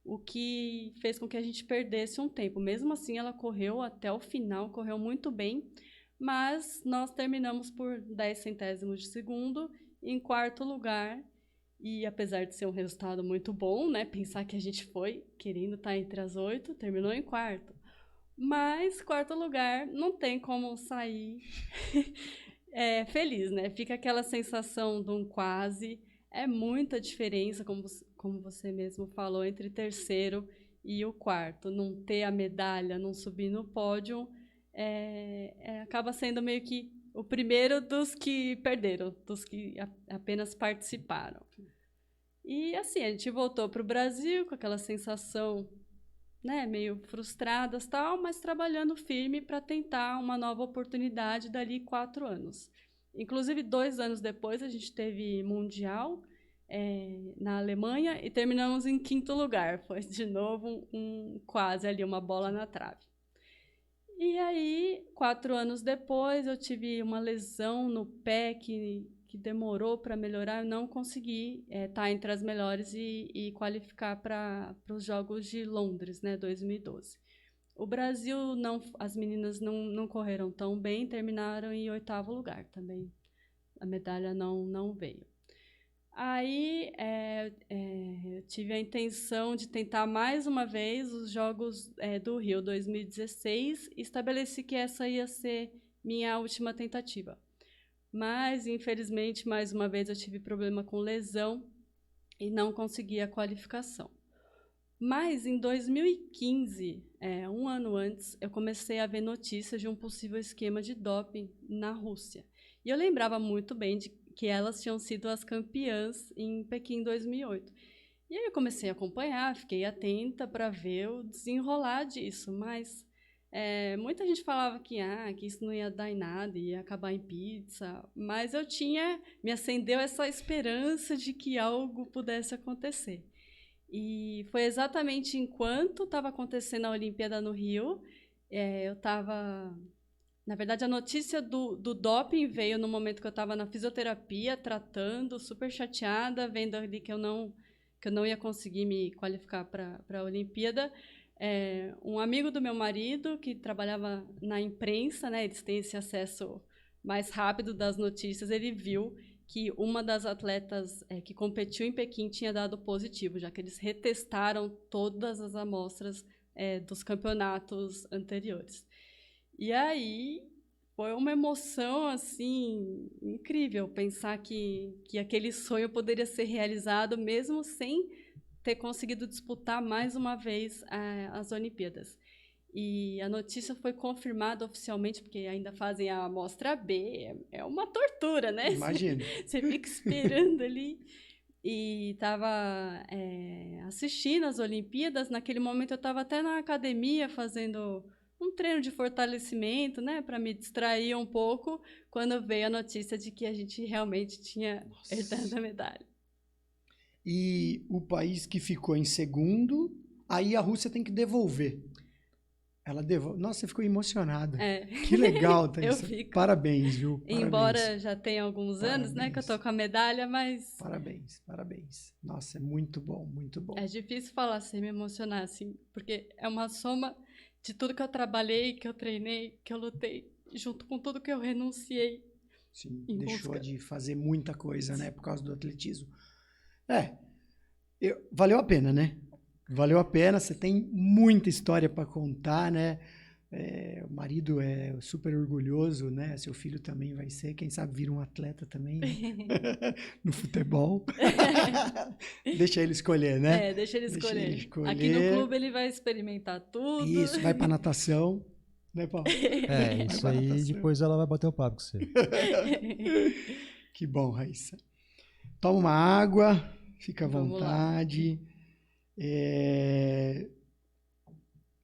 o que fez com que a gente perdesse um tempo. Mesmo assim, ela correu até o final, correu muito bem, mas nós terminamos por 10 centésimos de segundo em 4º lugar. E apesar de ser um resultado muito bom, né? Pensar que a gente foi querendo estar entre as 8, terminou em 4º. Mas 4º lugar não tem como sair feliz, né? Fica aquela sensação de um quase. É muita diferença, como você mesmo falou, entre 3º e o 4º. Não ter a medalha, não subir no pódio, acaba sendo meio que o primeiro dos que perderam, dos que apenas participaram. E assim, a gente voltou para o Brasil com aquela sensação, né, meio frustradas, tal, mas trabalhando firme para tentar uma nova oportunidade dali 4 anos. Inclusive, 2 anos depois, a gente teve Mundial na Alemanha e terminamos em 5º lugar. Foi, de novo, quase ali, uma bola na trave. E aí, 4 anos depois, eu tive uma lesão no pé que que demorou para melhorar, eu não consegui estar entre as melhores e qualificar para os Jogos de Londres, né, 2012. O Brasil, as meninas não correram tão bem, terminaram em 8º lugar também. A medalha não veio. Aí eu tive a intenção de tentar mais uma vez os Jogos do Rio 2016 e estabeleci que essa ia ser minha última tentativa. Mas, infelizmente, mais uma vez eu tive problema com lesão e não consegui a qualificação. Mas, em 2015, um ano antes, eu comecei a ver notícias de um possível esquema de doping na Rússia. E eu lembrava muito bem de que elas tinham sido as campeãs em Pequim 2008. E aí eu comecei a acompanhar, fiquei atenta para ver o desenrolar disso, mas muita gente falava que isso não ia dar em nada, ia acabar em pizza, mas me acendeu essa esperança de que algo pudesse acontecer. E foi exatamente enquanto estava acontecendo a Olimpíada no Rio, eu estava... Na verdade, a notícia do doping veio no momento que eu estava na fisioterapia, tratando, super chateada, vendo ali que eu não ia conseguir me qualificar para a Olimpíada. Um amigo do meu marido, que trabalhava na imprensa, né, eles têm esse acesso mais rápido das notícias, ele viu que uma das atletas que competiu em Pequim tinha dado positivo, já que eles retestaram todas as amostras dos campeonatos anteriores. E aí foi uma emoção assim incrível pensar que aquele sonho poderia ser realizado mesmo sem ter conseguido disputar mais uma vez as Olimpíadas. E a notícia foi confirmada oficialmente, porque ainda fazem a amostra B, é uma tortura, né? Imagina. Você fica esperando ali. E estava assistindo as Olimpíadas. Naquele momento eu estava até na academia fazendo um treino de fortalecimento, né, para me distrair um pouco, quando veio a notícia de que a gente realmente tinha herdado a medalha. E o país que ficou em segundo, aí a Rússia tem que devolver. Ela devolve. Nossa, você ficou emocionada. Que legal, Thaísa. Eu fico. Parabéns, viu? Parabéns. Embora já tenha alguns anos, né, que eu tô com a medalha, mas... Parabéns. Nossa, é muito bom, muito bom. É difícil falar sem me emocionar, assim, porque é uma soma de tudo que eu trabalhei, que eu treinei, que eu lutei, junto com tudo que eu renunciei. Sim, deixou de fazer muita coisa, né, por causa do atletismo. Valeu a pena, né? Valeu a pena, você tem muita história para contar, né? O marido é super orgulhoso, né? Seu filho também vai ser, quem sabe vira um atleta também, né? No futebol. Deixa ele escolher, né? Deixa ele escolher. Aqui no clube ele vai experimentar tudo. Isso, vai para natação, né, Paulo? Isso aí natação. Depois ela vai bater o papo com você. Que bom, Raíssa. Toma uma água, fica à vontade.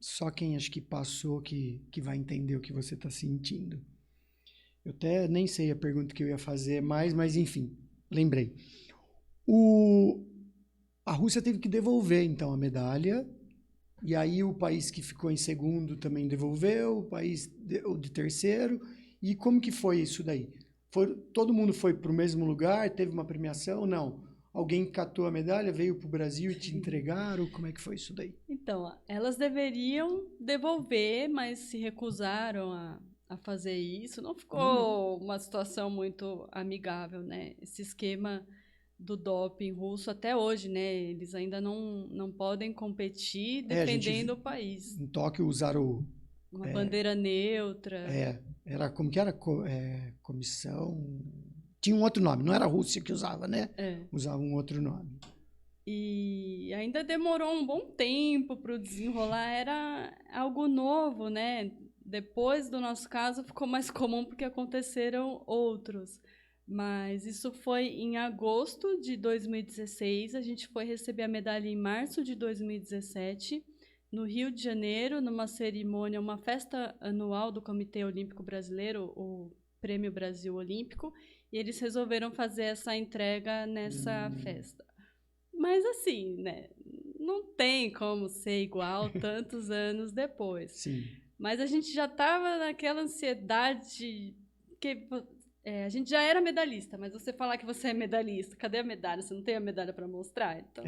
Só quem acho que passou que vai entender o que você está sentindo. Eu até nem sei a pergunta que eu ia fazer mais, mas enfim, lembrei. A Rússia teve que devolver, então, a medalha, e aí o país que ficou em segundo também devolveu, o país de terceiro, e como que foi isso daí? Todo mundo foi para o mesmo lugar, teve uma premiação? Não. Alguém catou a medalha, veio para o Brasil e te entregaram? Como é que foi isso daí? Então, elas deveriam devolver, mas se recusaram a fazer isso. Não ficou uma situação muito amigável, né? Esse esquema do doping russo até hoje, né? Eles ainda não podem competir defendendo o país. Em Tóquio usaram uma bandeira neutra. Era como que era? Comissão... Tinha um outro nome, não era a Rússia que usava, né? Usava um outro nome. E ainda demorou um bom tempo para o desenrolar, era algo novo, né? Depois do nosso caso ficou mais comum porque aconteceram outros. Mas isso foi em agosto de 2016, a gente foi receber a medalha em março de 2017, no Rio de Janeiro, numa cerimônia, uma festa anual do Comitê Olímpico Brasileiro, o Prêmio Brasil Olímpico, e eles resolveram fazer essa entrega nessa festa. Mas assim, né, não tem como ser igual tantos anos depois. Sim. Mas a gente já estava naquela ansiedade que a gente já era medalhista, mas você falar que você é medalhista, cadê a medalha? Você não tem a medalha para mostrar? Então,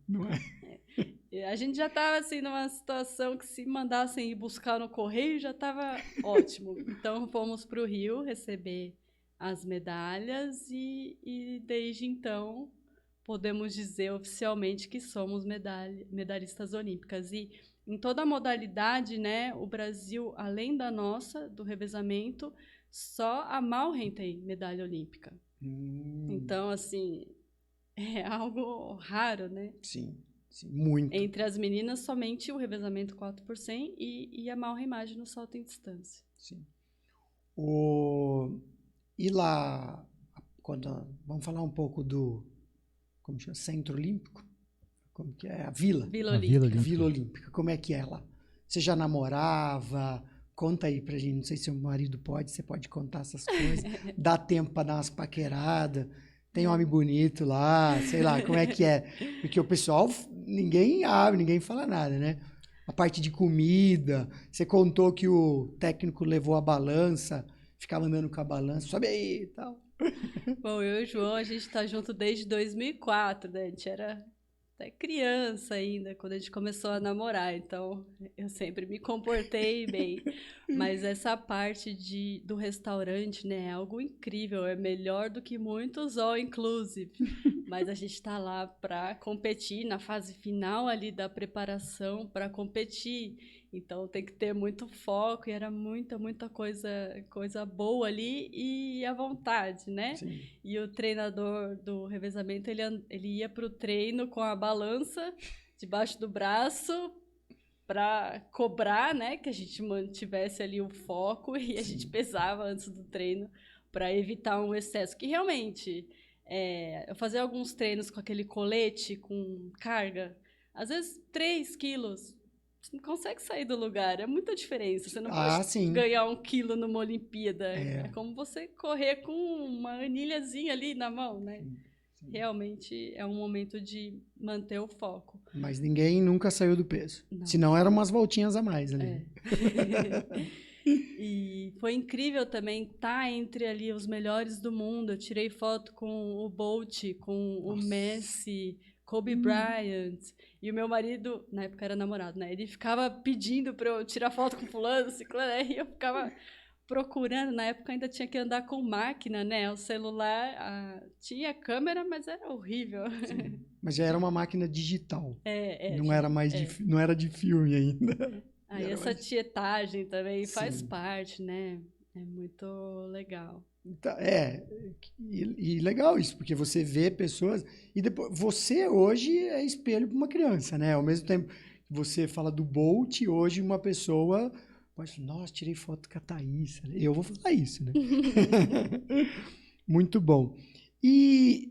não é? A gente já estava assim, numa situação que se mandassem ir buscar no correio já estava ótimo. Então fomos para o Rio receber as medalhas e desde então podemos dizer oficialmente que somos medalhistas olímpicas. E em toda a modalidade, né, o Brasil, além da nossa, do revezamento, só a Malren tem medalha olímpica. Então, assim, é algo raro, né? Sim, muito. Entre as meninas, somente o revezamento 4 por 100 e a Malren Magno no salto em distância. Sim. E lá, vamos falar um pouco do, como chama, Centro Olímpico? Como que é? A Vila? Vila Olímpica. Vila Olímpica. Como é que é lá? Você já namorava? Conta aí pra gente. Não sei se o marido pode, você pode contar essas coisas. Dá tempo pra dar umas paqueradas. Tem homem bonito lá, sei lá, como é que é? Porque o pessoal, ninguém abre, ninguém fala nada, né? A parte de comida, você contou que o técnico levou a balança, ficava andando com a balança, sobe aí e tal. Bom, eu e o João, a gente tá junto desde 2004, né? A gente era até criança ainda, quando a gente começou a namorar, então eu sempre me comportei bem. Mas essa parte do restaurante, né, é algo incrível, é melhor do que muitos all inclusive. Mas a gente está lá para competir, na fase final ali da preparação para competir. Então tem que ter muito foco, e era muita coisa boa ali e à vontade, né? Sim. E o treinador do revezamento, ele ia para o treino com a balança debaixo do braço para cobrar, né? Que a gente mantivesse ali o foco e a gente pesava antes do treino para evitar um excesso. Que realmente, eu fazia alguns treinos com aquele colete com carga, às vezes 3 quilos. Você não consegue sair do lugar, é muita diferença. Você não pode ganhar 1 quilo numa Olimpíada. É como você correr com uma anilhazinha ali na mão, né? Sim. Realmente é um momento de manter o foco. Mas ninguém nunca saiu do peso. Não. Senão eram umas voltinhas a mais ali. E foi incrível também estar entre ali os melhores do mundo. Eu tirei foto com o Bolt, com o Messi, Kobe Bryant. E o meu marido, na época era namorado, né? Ele ficava pedindo para eu tirar foto com fulano, ciclano, e eu ficava procurando. Na época ainda tinha que andar com máquina, né? O celular tinha câmera, mas era horrível. Sim. Mas já era uma máquina digital. Não era mais não era de filme ainda. Aí essa tietagem também faz parte, né? É muito legal. E legal isso, porque você vê pessoas e depois você hoje é espelho para uma criança, né? Ao mesmo tempo que você fala do Bolt, hoje uma pessoa pode falar, nossa, tirei foto com a Thaísa. Eu vou falar isso, né? Muito bom. E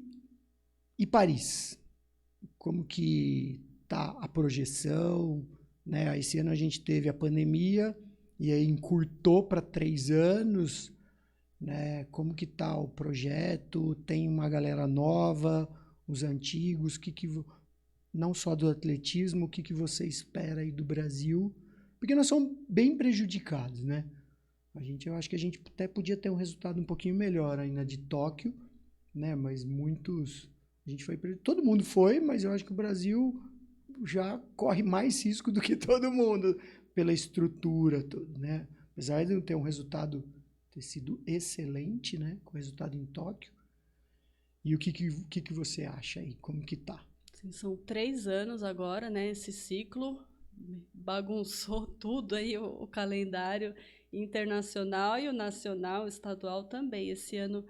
Paris? Como que tá a projeção? Né? Esse ano a gente teve a pandemia e aí encurtou para 3 anos. Né? Como que tá o projeto? Tem uma galera nova, os antigos, não só do atletismo, o que você espera aí do Brasil? Porque nós somos bem prejudicados, né? Eu acho que a gente até podia ter um resultado um pouquinho melhor ainda de Tóquio, né? Mas todo mundo foi, mas eu acho que o Brasil já corre mais risco do que todo mundo pela estrutura, né? Apesar de não ter um resultado ter sido excelente, né, com o resultado em Tóquio. E o que você acha aí? Como que tá? Sim, são 3 anos agora, né, esse ciclo. Bagunçou tudo aí, o calendário internacional e o nacional, o estadual também. Esse ano,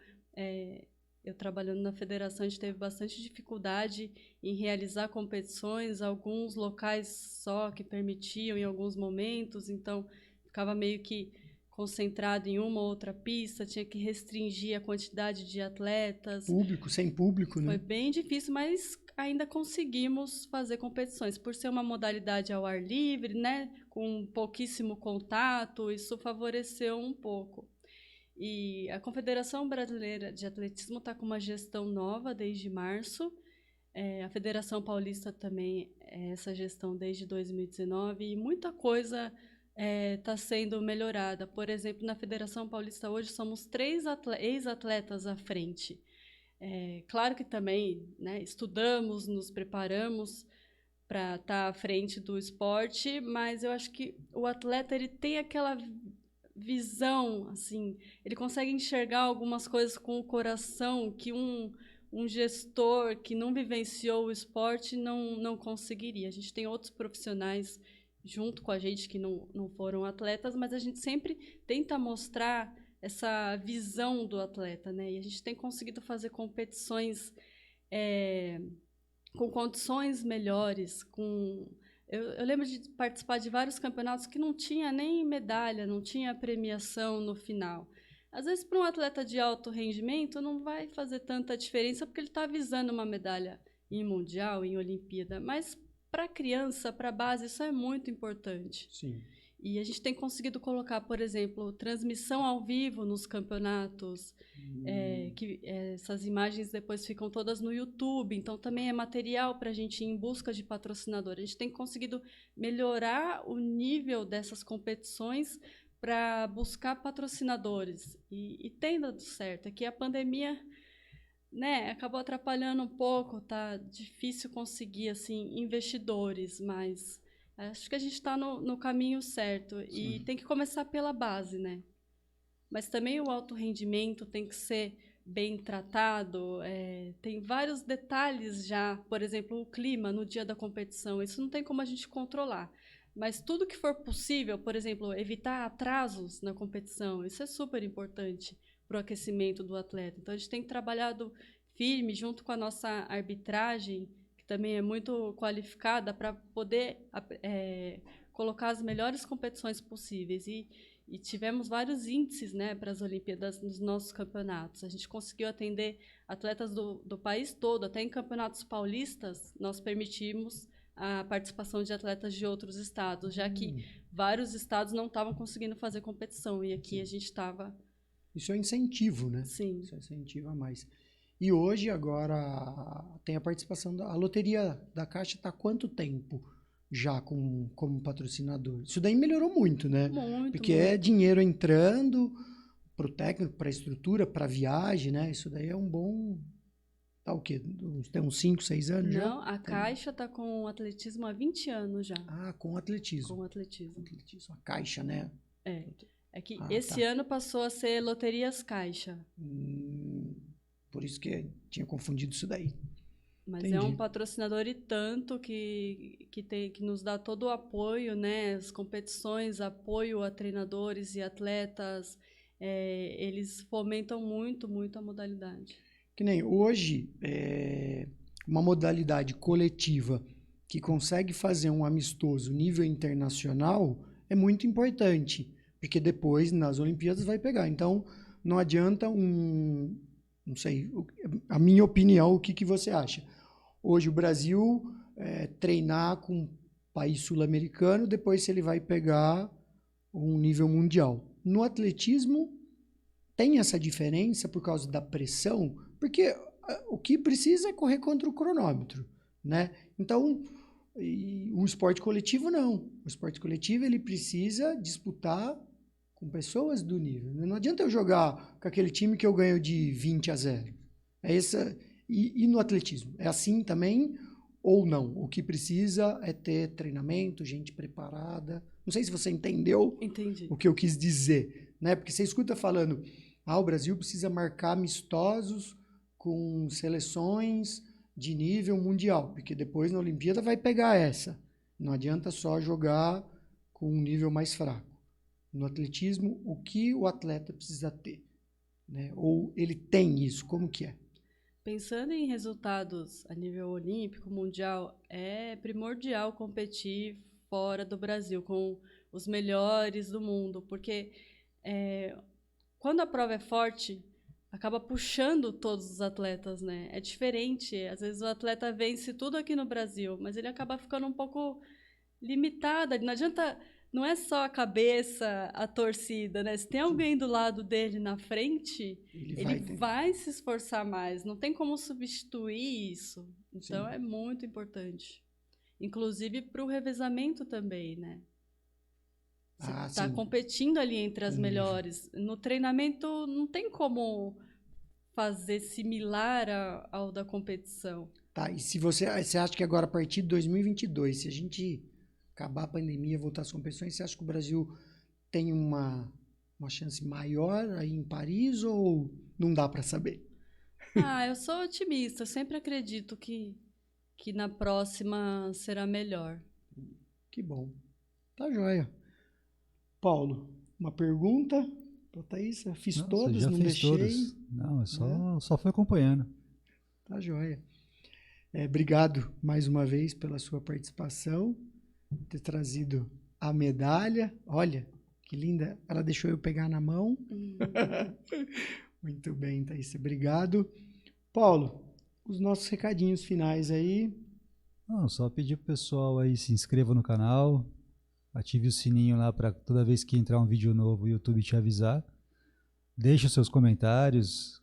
eu trabalhando na federação, a gente teve bastante dificuldade em realizar competições, alguns locais só que permitiam em alguns momentos, então ficava meio que concentrado em uma ou outra pista, tinha que restringir a quantidade de atletas. Sem público, né? Foi bem difícil, mas ainda conseguimos fazer competições. Por ser uma modalidade ao ar livre, né, com pouquíssimo contato, isso favoreceu um pouco. E a Confederação Brasileira de Atletismo está com uma gestão nova desde março. A Federação Paulista também essa gestão desde 2019 e muita coisa está sendo melhorada. Por exemplo, na Federação Paulista hoje somos 3 ex-atletas à frente. Claro que também, né, estudamos, nos preparamos para estar à frente do esporte, mas eu acho que o atleta ele tem aquela visão, assim, ele consegue enxergar algumas coisas com o coração que um gestor que não vivenciou o esporte não conseguiria. A gente tem outros profissionais junto com a gente que não foram atletas, mas a gente sempre tenta mostrar essa visão do atleta, né? E a gente tem conseguido fazer competições com condições melhores, eu lembro de participar de vários campeonatos que não tinha nem medalha, não tinha premiação no final. Às vezes, para um atleta de alto rendimento, não vai fazer tanta diferença porque ele está visando uma medalha em mundial, em Olimpíada. Mas para a criança, para a base, isso é muito importante. Sim. E a gente tem conseguido colocar, por exemplo, transmissão ao vivo nos campeonatos, essas imagens depois ficam todas no YouTube, então também é material para a gente ir em busca de patrocinador. A gente tem conseguido melhorar o nível dessas competições para buscar patrocinadores. E tem dado certo. É que a pandemia, né, acabou atrapalhando um pouco, tá difícil conseguir assim, investidores, mas acho que a gente está no caminho certo. Sim. E tem que começar pela base, né? Mas também o alto rendimento tem que ser bem tratado. Tem vários detalhes já, por exemplo, o clima no dia da competição. Isso não tem como a gente controlar. Mas tudo que for possível, por exemplo, evitar atrasos na competição, isso é super importante para o aquecimento do atleta. Então, a gente tem trabalhado firme junto com a nossa arbitragem, que também é muito qualificada, para poder colocar as melhores competições possíveis. E tivemos vários índices, né, para as Olimpíadas nos nossos campeonatos. A gente conseguiu atender atletas do país todo, até em campeonatos paulistas, nós permitimos a participação de atletas de outros estados, já que vários estados não estavam conseguindo fazer competição, e aqui a gente estava... Isso é incentivo, né? Sim. Isso é incentivo a mais. E hoje, agora, tem a participação a Loteria da Caixa está há quanto tempo já como patrocinador? Isso daí melhorou muito, né? Muito, porque muito. É dinheiro entrando para o técnico, para a estrutura, para a viagem, né? Isso daí é um bom... Tá o quê? Tem uns 5, 6 anos já? Não, a Caixa está com o atletismo há 20 anos já. Ah, com o atletismo. Com o atletismo. A Caixa, né? É que esse ano passou a ser Loterias Caixa. Por isso que tinha confundido isso daí. Mas Entendi. é um patrocinador e tanto que nos dá todo o apoio, né? As competições, apoio a treinadores e atletas, eles fomentam muito, muito a modalidade. Que nem hoje, uma modalidade coletiva que consegue fazer um amistoso nível internacional é muito importante, porque depois nas Olimpíadas vai pegar. Então, não adianta não sei, a minha opinião, o que você acha? Hoje o Brasil treinar com um país sul-americano, depois se ele vai pegar um nível mundial. No atletismo, tem essa diferença por causa da pressão, porque o que precisa é correr contra o cronômetro, né? Então, o esporte coletivo não. O esporte coletivo ele precisa disputar com pessoas do nível. Não adianta eu jogar com aquele time que eu ganho de 20-0. E no atletismo? É assim também ou não? O que precisa é ter treinamento, gente preparada. Não sei se você entendeu o que eu quis dizer, né? Porque você escuta falando, o Brasil precisa marcar amistosos com seleções de nível mundial, porque depois na Olimpíada vai pegar essa. Não adianta só jogar com um nível mais fraco. No atletismo, o que o atleta precisa ter? Né? Ou ele tem isso? Como que é? Pensando em resultados a nível olímpico, mundial, é primordial competir fora do Brasil, com os melhores do mundo, porque quando a prova é forte, acaba puxando todos os atletas, né? É diferente. Às vezes o atleta vence tudo aqui no Brasil, mas ele acaba ficando um pouco limitado. Não adianta, não é só a cabeça, a torcida, né? Se tem alguém do lado dele na frente, ele vai se esforçar mais. Não tem como substituir isso. Então, é muito importante. Inclusive para o revezamento também, né? Você está competindo ali entre as melhores. No treinamento não tem como fazer similar ao da competição. Tá, e se você acha que agora, a partir de 2022, se a gente acabar a pandemia, voltar às competições, você acha que o Brasil tem uma chance maior aí em Paris ou não dá para saber? Eu sou otimista. Eu sempre acredito que na próxima será melhor. Que bom. Tá joia. Paulo, uma pergunta para Thaís? Fiz todas, não deixei. Todas. Não, só fui acompanhando. Tá joia. Obrigado mais uma vez pela sua participação, ter trazido a medalha. Olha, que linda. Ela deixou eu pegar na mão. Muito bem, Thaís. Obrigado. Paulo, os nossos recadinhos finais aí. Não, só pedir pro pessoal aí se inscreva no canal, ative o sininho lá para toda vez que entrar um vídeo novo o YouTube te avisar. Deixe os seus comentários,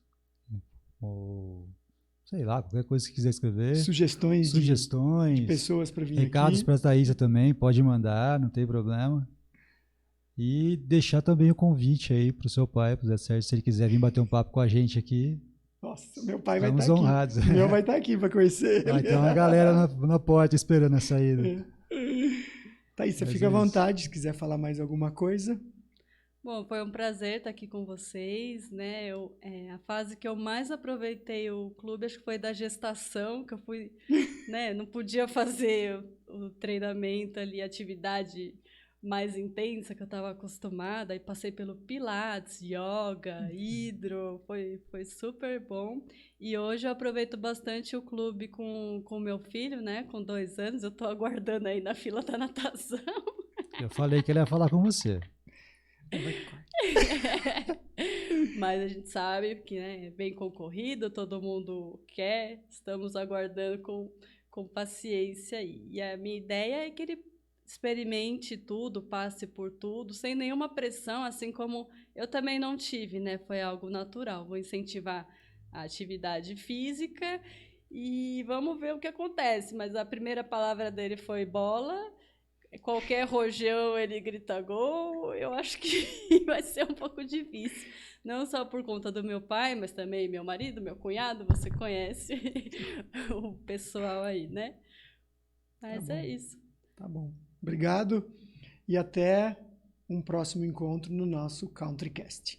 ou sei lá, qualquer coisa que quiser escrever. Sugestões de pessoas para vir recados para a Thaísa também, pode mandar, não tem problema. E deixar também o convite aí para o seu pai, para o Zé Sérgio, se ele quiser vir bater um papo com a gente aqui. Nossa, meu pai vai estar aqui. Honrados. Meu vai estar aqui para conhecer ele. Vai ter uma galera na porta esperando a saída. Thaís, você fica à vontade se quiser falar mais alguma coisa. Bom, foi um prazer estar aqui com vocês, né? A fase que eu mais aproveitei o clube, acho que foi da gestação, que eu fui, né? Não podia fazer o treinamento ali, a atividade mais intensa que eu estava acostumada, aí passei pelo Pilates, Yoga, Hidro, foi super bom. E hoje eu aproveito bastante o clube com meu filho, né? Com 2 anos, eu estou aguardando aí na fila da natação. Eu falei que ele ia falar com você. Mas a gente sabe que, né, é bem concorrido, todo mundo quer, estamos aguardando com paciência aí. E a minha ideia é que ele experimente tudo, passe por tudo, sem nenhuma pressão, assim como eu também não tive, né? Foi algo natural. Vou incentivar a atividade física e vamos ver o que acontece. Mas a primeira palavra dele foi bola. Qualquer rojão ele grita gol. Eu acho que vai ser um pouco difícil. Não só por conta do meu pai, mas também meu marido, meu cunhado. Você conhece o pessoal aí, né? Mas é isso. Tá bom. Obrigado e até um próximo encontro no nosso CountryCast.